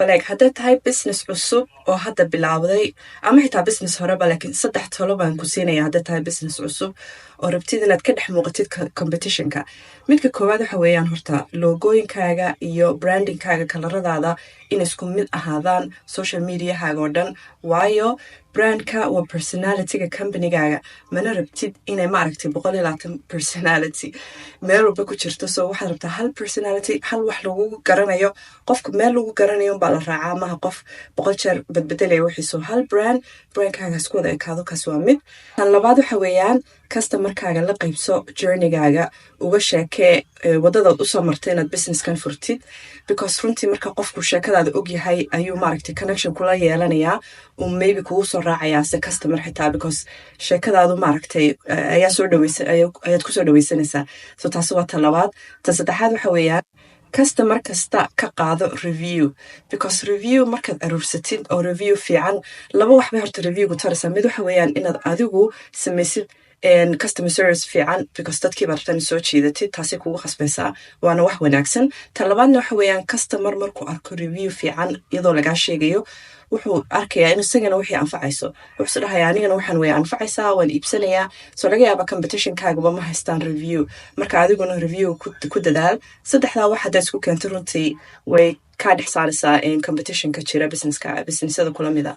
like haddaad tahay business cusub oo hadda bilaawday ama xitaa business horeba laakiin 3 talo baan ku siinaya haddaad tahay business cusub oo rabtid inaad ka dhex muuqatid competitionka. midka koowaad waxa weeyaan horta logooyinkaaga iyo brandingkaaga kalaradaada in isku mid ahaadaan social mediahaaga oo dhan, waayo brandka waa personalityga companygaaga. mana rabtid inay maaragtay 120 personality meel walba ku jirto. so waxaad rabtaa hal personality, hal wax lagu garanayo, qofka meel lagu garanayo baa la raacaa, maha qof 100 jeer badbedelaya wixiiso. hal brandkaaga isku wada ekaado, kaas waa mid. tan labaad waxa weeyaan customerkaaga la qaybso journeygaaga, uga sheekee wadadaad usoo martay inaad businesskan furtid, because runtii marka qofku sheekadaada og yahay ayuu maaragtay connection kula yeelanayaa, maybe kugu soo raacayaa se customer xitaa, because sheekadaadu maaragtay ayaad kusoo dhaweysanaysaa. so taasi waa tan labaad. tan saddexaad waxa weeyaan customer kasta ka qaado review, because review markaad aruursatid oo review fiican, laba wax bay horta reviewgu taraysaa. mid waxa weeyaan inaad adigu samaysid customer service fiican, because dadkii baad rabtaan soo jiidatid, taasi kugu khasbaysaa, waana wax wanaagsan. tan labaadna waxa weeyaan customer markuu arko review fiican iyadoo lagaa sheegayo, wuxuu arkayaa in isagana wixii anfacayso. wuxuu dhahayaa anigana waxaan way anfacaysaa, waan iibsanayaa. so laga yaaba competitionkaagaba ma haystaan review, marka adiguna review ku dadaal. saddexdaa wax haddaad isku keento runtii way kaa dhex saaraysaa competitionka jira businessyada kula mida.